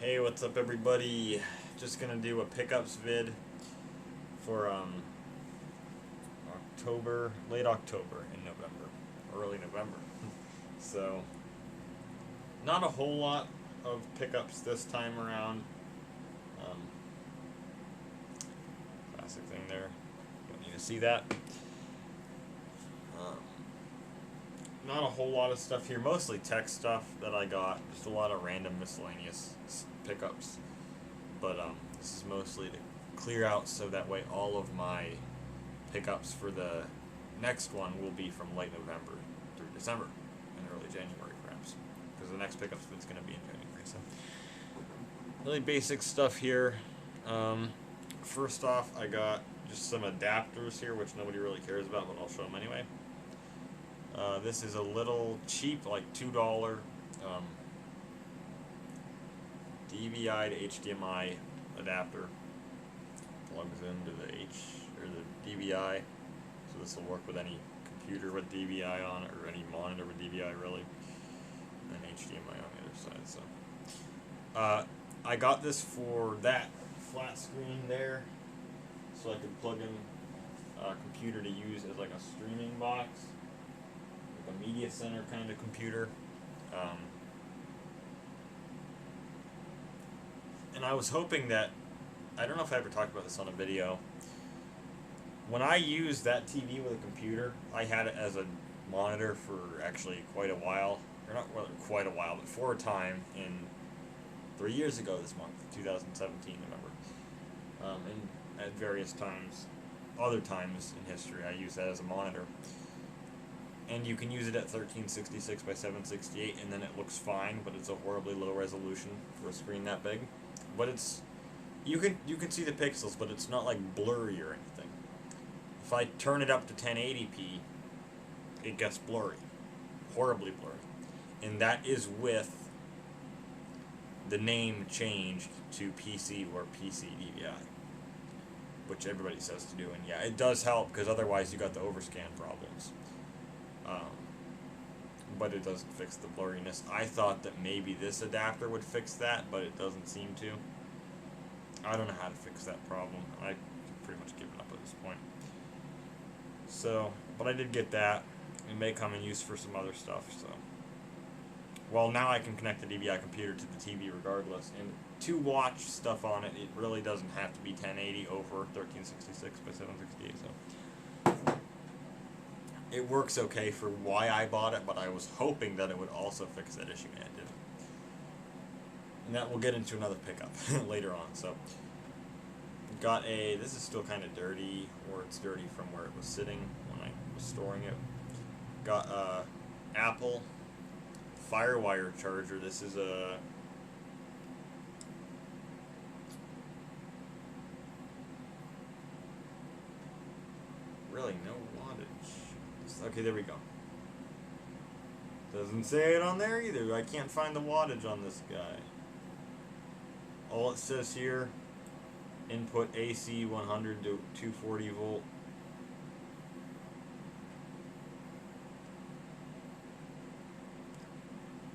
Hey, what's up everybody? Just gonna do a pickups vid for late October and November, early November. So, not a whole lot of pickups this time around. Um, Classic thing there. Don't need to see that. Um, Not a whole lot of stuff here. Mostly tech stuff that I got. Just a lot of random miscellaneous pickups. But this is mostly to clear out so that way all of my pickups for the next one will be from late November through December and early January perhaps, because the next pickup is going to be in January. So really basic stuff here. First off, I got just some adapters here, which nobody really cares about, but I'll show them anyway. This is a little cheap, like $2 DVI to HDMI adapter. Plugs into the DVI, so this will work with any computer with DVI on it, or any monitor with DVI really, and HDMI on the other side. So I got this for that flat screen there, so I could plug in a computer to use as like a streaming box, like a media center kind of computer. And I was hoping that, I don't know if I ever talked about this on a video, when I used that TV with a computer, I had it as a monitor for actually quite a while, or not quite a while, but for a time, in 3 years ago this month, 2017, November. And at various times, other times in history, I used that as a monitor. And you can use it at 1366 by 768, and then it looks fine, but it's a horribly low resolution for a screen that big. But it's, you can see the pixels, but it's not like blurry or anything. If I turn it up to 1080p, it gets blurry, horribly blurry, and that is with the name changed to PC or PC DVI, which everybody says to do, and yeah, it does help, because otherwise you got the overscan problems. But it doesn't fix the blurriness. I thought that maybe this adapter would fix that, but it doesn't seem to. I don't know how to fix that problem. I pretty much given up at this point. So, but I did get that. It may come in use for some other stuff, so. Well, now I can connect the DVI computer to the TV regardless, and to watch stuff on it, it really doesn't have to be 1080 over 1366 by 768, so. It works okay for why I bought it, but I was hoping that it would also fix that issue, and it didn't. And that we'll get into another pickup later on. So, got a, this is still kind of dirty, or it's dirty from where it was sitting when I was storing it. Got a Apple firewire charger. This is a really no wattage. Okay, there we go. Doesn't say it on there either. I can't find the wattage on this guy. All it says here, input AC 100 to 240 volt.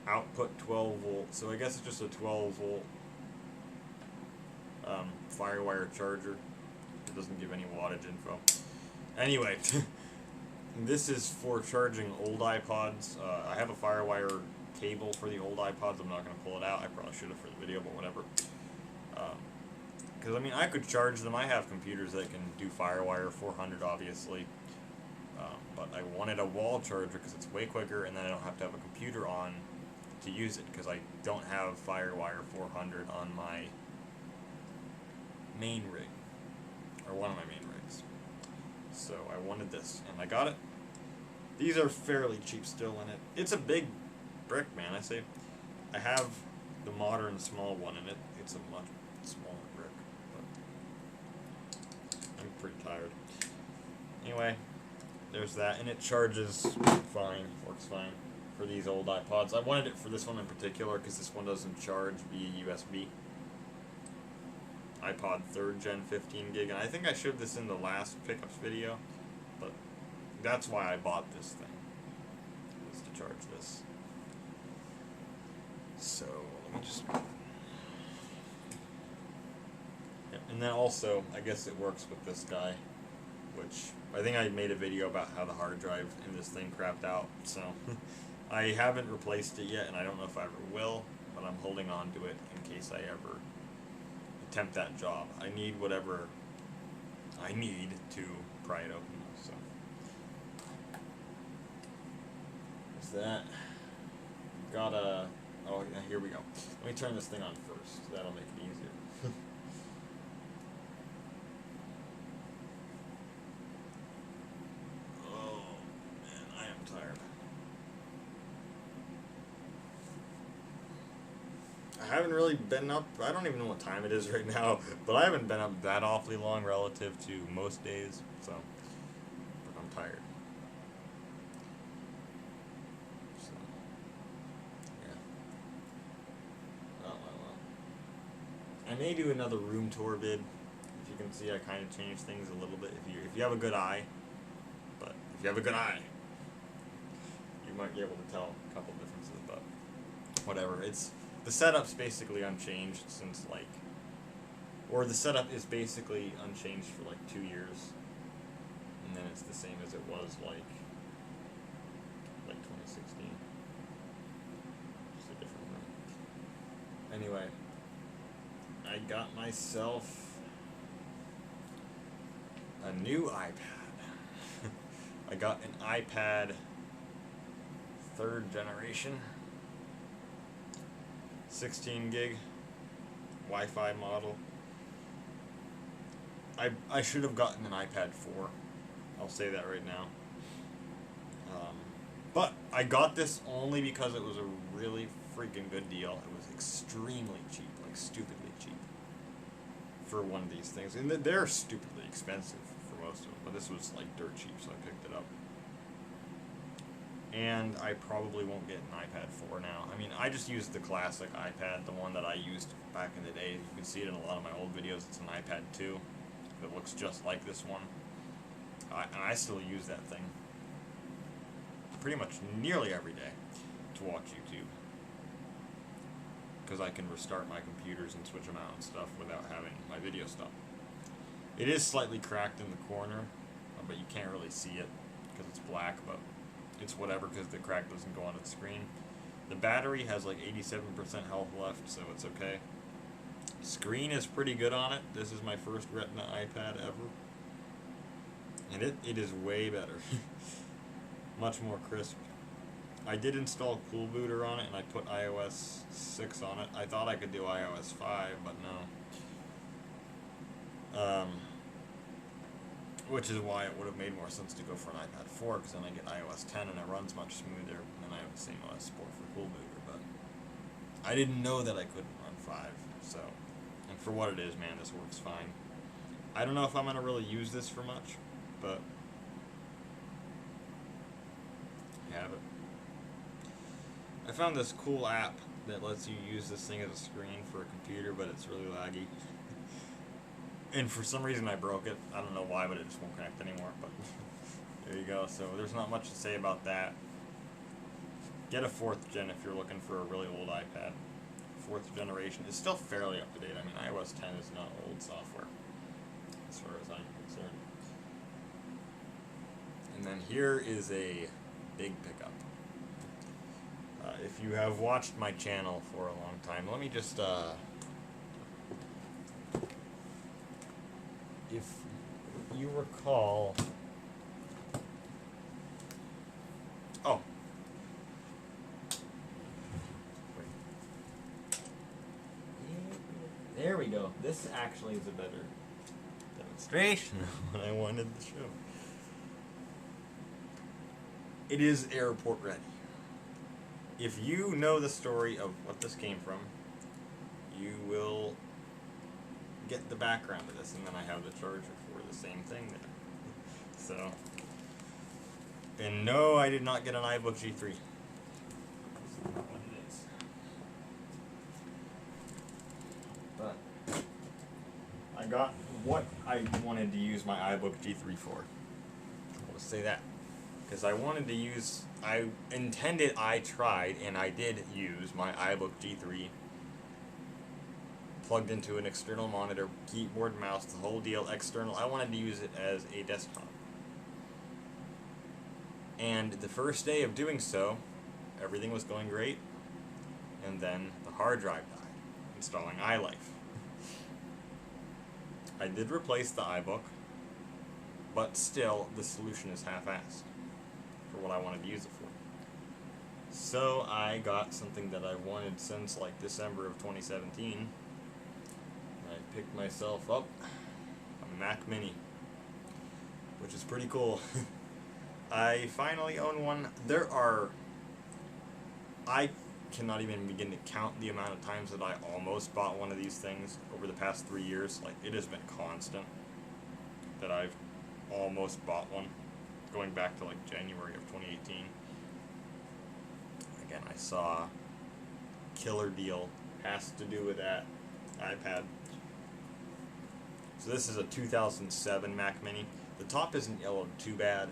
Output 12 volt. So I guess it's just a 12 volt firewire charger. It doesn't give any wattage info. Anyway, this is for charging old iPods. I have a firewire cable for the old iPods. I'm not going to pull it out. I probably should have for the video, but whatever. Because, I mean, I could charge them. I have computers that can do firewire 400, obviously. But I wanted a wall charger because it's way quicker, and then I don't have to have a computer on to use it, because I don't have firewire 400 on my main rig, or one of my main rigs. So I wanted this, and I got it. These are fairly cheap still in it. It's a big brick, man. I have the modern small one in it. It's a much smaller brick, but I'm pretty tired. Anyway, there's that, and it charges fine, works fine for these old iPods. I wanted it for this one in particular because this one doesn't charge via USB. iPod 3rd Gen 15 gig, and I think I showed this in the last pickups video, but that's why I bought this thing, is to charge this. So, let me just then also, I guess it works with this guy, which I think I made a video about how the hard drive in this thing crapped out, so I haven't replaced it yet, and I don't know if I ever will, but I'm holding on to it in case I ever attempt that job. I need whatever I need to pry it open, so there's that. Gotta, oh, here we go. Let me turn this thing on first, that'll make it easier. Oh, man, I am tired. I haven't really been up, I don't even know what time it is right now, but I haven't been up that awfully long relative to most days, so, but I'm tired. So, yeah. Well. I may do another room tour vid. If you can see, I kind of changed things a little bit. If you have a good eye, but if you have a good eye, you might be able to tell a couple differences, but whatever. The setup's basically unchanged since or the setup is basically unchanged for 2 years, and then it's the same as it was like 2016. Just a different room. Anyway, I got myself a new iPad. I got an iPad 3rd generation. 16 gig Wi-Fi model. I should have gotten an iPad 4. I'll say that right now. But I got this only because it was a really freaking good deal. It was extremely cheap, stupidly cheap for one of these things. And they're stupidly expensive for most of them, but this was dirt cheap, so I picked it up. And I probably won't get an iPad 4 now. I mean, I just used the classic iPad, the one that I used back in the day. You can see it in a lot of my old videos. It's an iPad 2 that looks just like this one. And I still use that thing pretty much nearly every day to watch YouTube, because I can restart my computers and switch them out and stuff without having my video stop. It is slightly cracked in the corner, but you can't really see it because it's black, but it's whatever because the crack doesn't go on its screen. The battery has 87% health left, so it's okay. Screen is pretty good on it. This is my first Retina iPad ever, and it is way better. Much more crisp. I did install Cool Booter on it, and I put iOS 6 on it. I thought I could do iOS 5, but no. Which is why it would have made more sense to go for an iPad 4, because then I get iOS 10 and it runs much smoother, and then I have the same OS support for Cool Booter, but I didn't know that I couldn't run 5, so, and for what it is, man, this works fine. I don't know if I'm going to really use this for much, but I have it. I found this cool app that lets you use this thing as a screen for a computer, but it's really laggy. And for some reason I broke it. I don't know why, but it just won't connect anymore. But there you go. So there's not much to say about that. Get a 4th gen if you're looking for a really old iPad. 4th generation is still fairly up to date. I mean, iOS 10 is not old software, as far as I'm concerned. And then here is a big pickup. If you have watched my channel for a long time, let me just if you recall, there we go. This actually is a better demonstration of what I wanted to show. It is airport ready. If you know the story of what this came from, you will get the background of this, and then I have the charger for the same thing there. So, and no, I did not get an iBook G3. This is not what it is. But I got what I wanted to use my iBook G3 for. I'll say that. Because I wanted to use, I tried, and I did use my iBook G3 plugged into an external monitor, keyboard, mouse, the whole deal, external. I wanted to use it as a desktop. And the first day of doing so, everything was going great, and then the hard drive died, installing iLife. I did replace the iBook, but still, the solution is half-assed for what I wanted to use it for. So I got something that I wanted since like December of 2017. I picked myself up a Mac Mini, which is pretty cool. I finally own one. I cannot even begin to count the amount of times that I almost bought one of these things over the past 3 years. Like, it has been constant that I've almost bought one, going back to like January of 2018. Again, I saw killer deal, has to do with that iPad. So this is a 2007 Mac Mini. The top isn't yellowed too bad.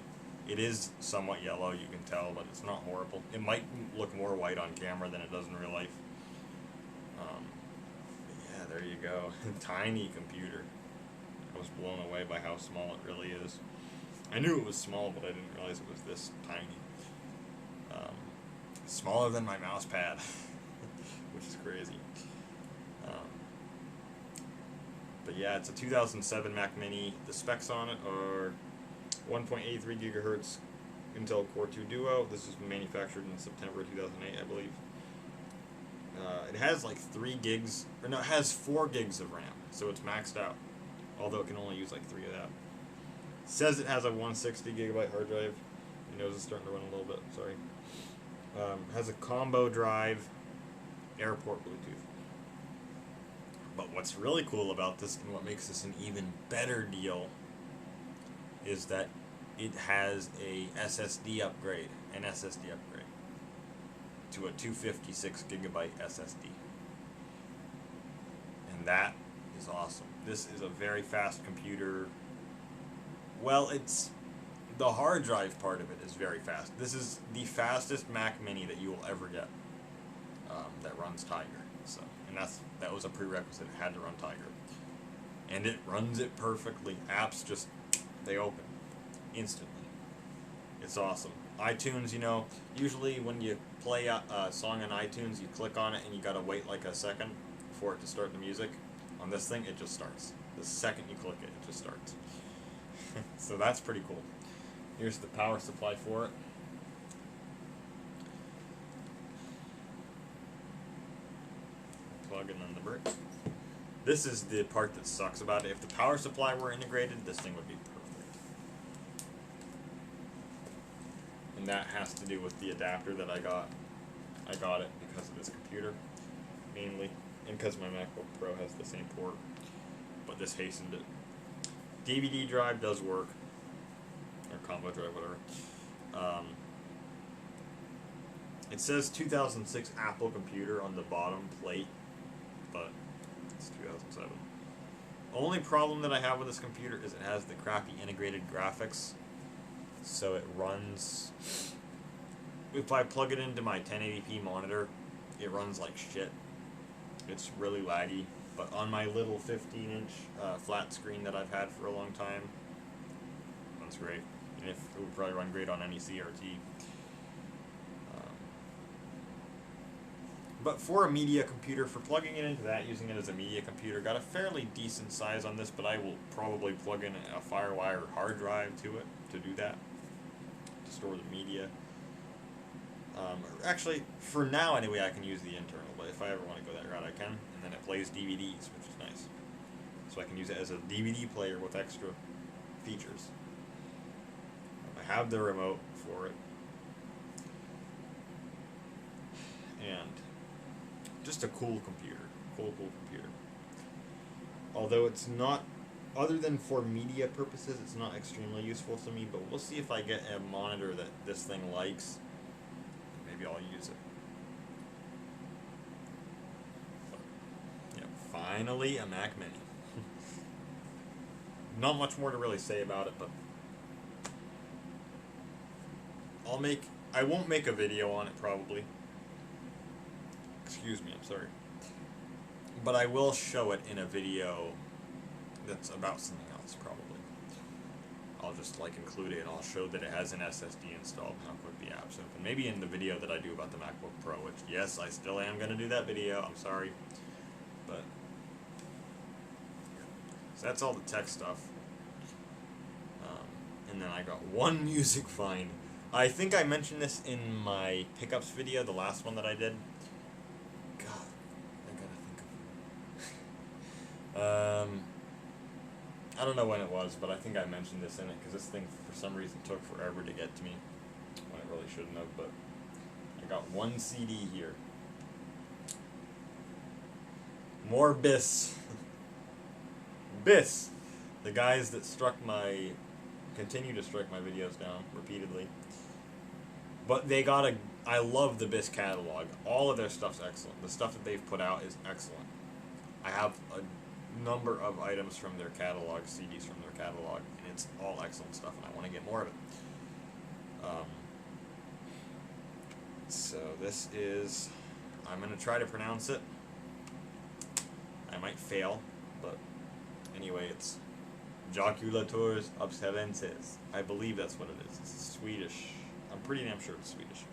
It is somewhat yellow, you can tell, but it's not horrible. It might look more white on camera than it does in real life. Yeah, there you go. Tiny computer. I was blown away by how small it really is. I knew it was small, but I didn't realize it was this tiny. Smaller than my mouse pad, which is crazy. But yeah, it's a 2007 Mac Mini. The specs on it are 1.83 gigahertz Intel Core 2 Duo. This was manufactured in September 2008, I believe. It has like 3 gigs, or no, it has 4 gigs of RAM, so it's maxed out. Although it can only use like 3 of that. It says it has a 160 gigabyte hard drive. Your nose is starting to run a little bit, sorry. Has a combo drive, airport Bluetooth. But what's really cool about this, and what makes this an even better deal, is that it has a SSD upgrade, to a 256 gigabyte SSD. And that is awesome. This is a very fast computer. Well, the hard drive part of it is very fast. This is the fastest Mac Mini that you will ever get that runs Tiger. And that was a prerequisite. It had to run Tiger. And it runs it perfectly. Apps just, they open instantly. It's awesome. iTunes, usually when you play a song on iTunes, you click on it and you gotta wait like a second for it to start the music. On this thing, it just starts. The second you click it, it just starts. So that's pretty cool. Here's the power supply for it. Plug in on the brick. This is the part that sucks about it. If the power supply were integrated, this thing would be perfect. And that has to do with the adapter that I got. I got it because of this computer, mainly, and because my MacBook Pro has the same port, but this hastened it. DVD drive does work, or combo drive, whatever. It says 2006 Apple computer on the bottom plate, but it's 2007. Only problem that I have with this computer is it has the crappy integrated graphics, so it runs. If I plug it into my 1080p monitor, it runs like shit. It's really laggy, but on my little 15-inch flat screen that I've had for a long time, it runs great. And it would probably run great on any CRT. But for a media computer, for plugging it into that, using it as a media computer, got a fairly decent size on this, but I will probably plug in a firewire hard drive to it to do that, to store the media. Actually, for now anyway, I can use the internal, but if I ever want to go that route, I can. And then it plays DVDs, which is nice. So I can use it as a DVD player with extra features. I have the remote for it. And just a cool computer. Cool computer. Although it's not, other than for media purposes, it's not extremely useful to me, but we'll see if I get a monitor that this thing likes. Maybe I'll use it. But, yeah, finally a Mac Mini. Not much more to really say about it, but I won't make a video on it probably. Excuse me, I'm sorry. but I will show it in a video that's about something else, probably. I'll just like include it, and I'll show that it has an SSD installed and how quick the app's open. Maybe in the video that I do about the MacBook Pro, which, yes, I still am going to do that video. I'm sorry. But, so that's all the tech stuff. And then I got one music find. I think I mentioned this in my pickups video, the last one that I did. God, I gotta think of I don't know when it was, but I think I mentioned this in it, because this thing, for some reason, took forever to get to me, when it really shouldn't have, but I got one CD here. More BIS. BIS! The guys that continue to strike my videos down repeatedly. But they got I love the BIS catalog. All of their stuff's excellent. The stuff that they've put out is excellent. I have a number of items from their catalog, CDs from their catalog, and it's all excellent stuff, and I want to get more of it. So this is, I'm going to try to pronounce it. I might fail, but anyway, it's Jaculators Observances. I believe that's what it is. It's Swedish. I'm pretty damn sure it's Swedish.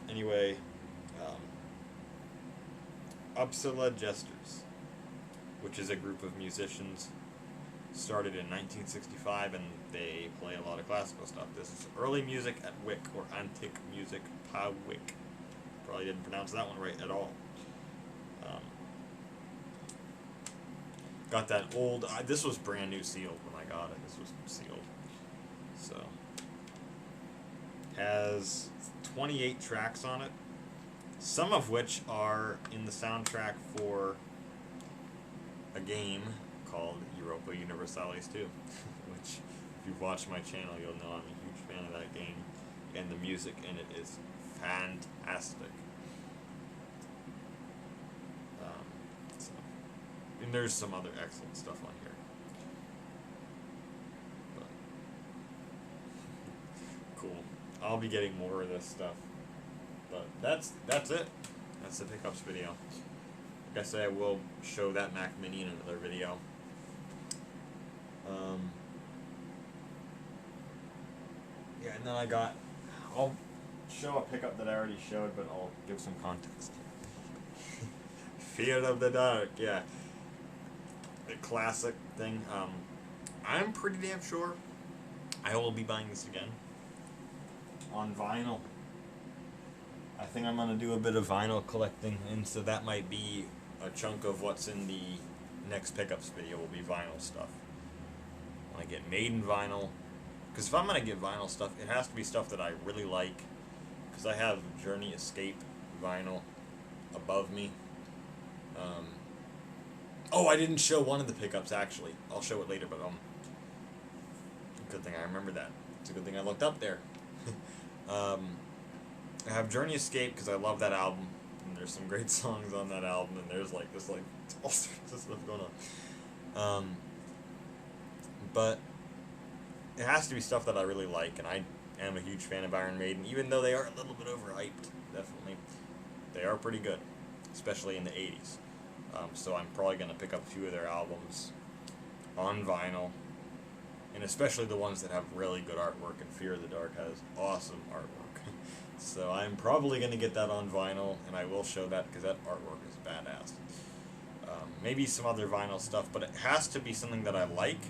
Anyway, Uppsala Jesters, which is a group of musicians, started in 1965, and they play a lot of classical stuff. This is early music at Wick, or Antique Music Pa Wick. Probably didn't pronounce that one right at all. Got that old, this was brand new sealed when I got it. This was sealed. So, has 28 tracks on it, some of which are in the soundtrack for a game called Europa Universalis 2, which, if you've watched my channel, you'll know I'm a huge fan of that game, and the music in it is fantastic. And there's some other excellent stuff on here. But, cool. I'll be getting more of this stuff. But that's it. That's the pickups video. Like I say, I will show that Mac Mini in another video. Yeah, and then I'll show a pickup that I already showed, but I'll give some context. Fear of the Dark, yeah. The classic thing. I'm pretty damn sure I will be buying this again on vinyl. I think I'm gonna do a bit of vinyl collecting, and so that might be a chunk of what's in the next pickups video. Will be vinyl stuff. I want to get made in vinyl, because if I'm gonna get vinyl stuff, it has to be stuff that I really like. Because I have Journey Escape vinyl above me. Oh, I didn't show one of the pickups, actually. I'll show it later, but, good thing I remember that. It's a good thing I looked up there. I have Journey Escape, because I love that album, and there's some great songs on that album, and there's, all sorts of stuff going on. But it has to be stuff that I really like, and I am a huge fan of Iron Maiden, even though they are a little bit overhyped, definitely. They are pretty good, especially in the 80s. So I'm probably going to pick up a few of their albums on vinyl, and especially the ones that have really good artwork, and Fear of the Dark has awesome artwork. So I'm probably going to get that on vinyl, and I will show that because that artwork is badass. Maybe some other vinyl stuff, but it has to be something that I like,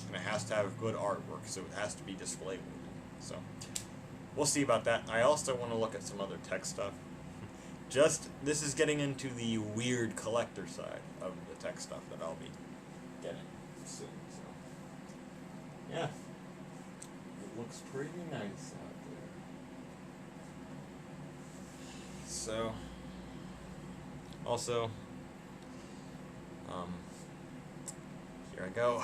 and it has to have good artwork, so it has to be display worthy. So we'll see about that. I also want to look at some other tech stuff. This is getting into the weird collector side of the tech stuff that I'll be getting soon. So, yeah, it looks pretty nice out there. So, also, here I go.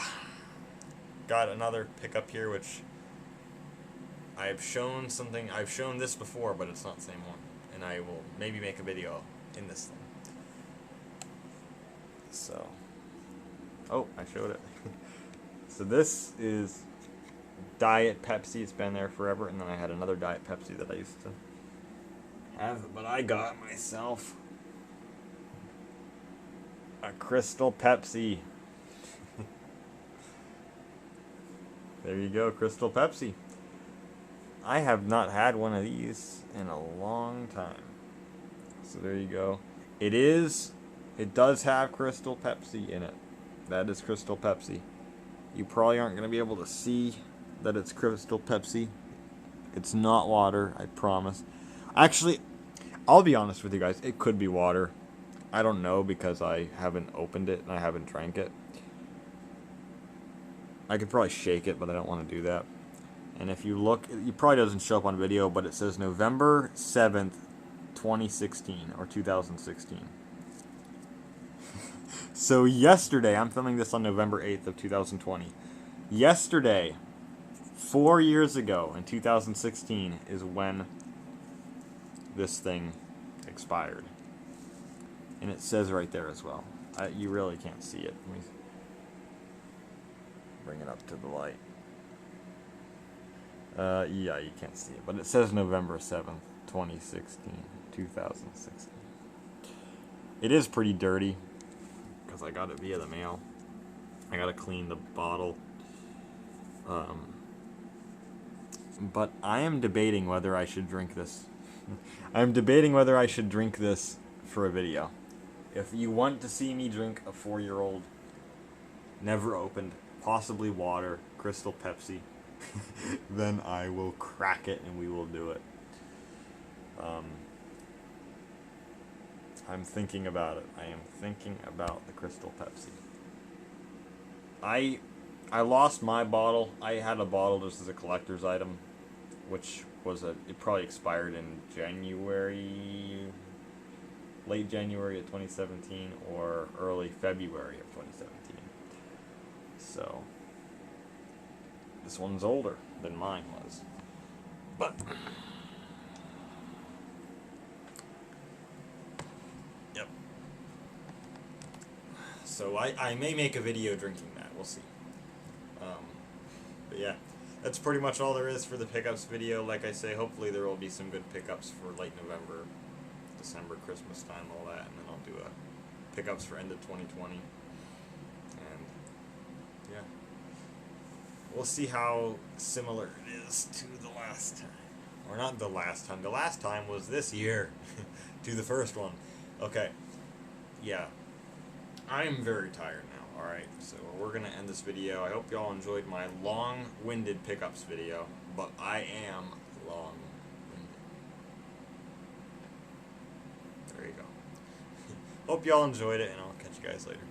Got another pickup here, which I've shown this before, but it's not the same one. And I will maybe make a video in this thing. So, oh, I showed it. So this is Diet Pepsi. It's been there forever. And then I had another Diet Pepsi that I used to have, but I got myself A Crystal Pepsi. There you go, Crystal Pepsi. I have not had one of these in a long time. So there you go. It does have Crystal Pepsi in it. That is Crystal Pepsi. You probably aren't going to be able to see that it's Crystal Pepsi. It's not water, I promise. Actually, I'll be honest with you guys, it could be water. I don't know because I haven't opened it and I haven't drank it. I could probably shake it, but I don't want to do that. And if you look, it probably doesn't show up on video, but it says November 7th, 2016 or 2016. So yesterday, I'm filming this on November 8th of 2020. Yesterday, 4 years ago in 2016 is when this thing expired. And it says right there as well. You really can't see it. Let me bring it up to the light. Yeah, you can't see it. But it says November 7th, 2016. 2016. It is pretty dirty because I got it via the mail. I gotta clean the bottle. But I am debating whether I should drink this. I'm debating whether I should drink this for a video. If you want to see me drink a 4-year-old, never opened, possibly water, Crystal Pepsi, then I will crack it and we will do it. I'm thinking about it. I am thinking about the Crystal Pepsi. I lost my bottle. I had a bottle just as a collector's item, which was it probably expired in late January of 2017 or early February of 2017. So this one's older than mine was. But yep. So I may make a video drinking that. We'll see. But yeah, that's pretty much all there is for the pickups video. Like I say, hopefully there will be some good pickups for late November, December, Christmas time, all that, and then I'll do a pickups for end of 2020. And yeah, we'll see how similar it is to the last time. Or not the last time. The last time was this year to the first one. Okay. Yeah. I'm very tired now. Alright, so we're going to end this video. I hope y'all enjoyed my long-winded pickups video, but I am long-winded. There you go. Hope y'all enjoyed it, and I'll catch you guys later.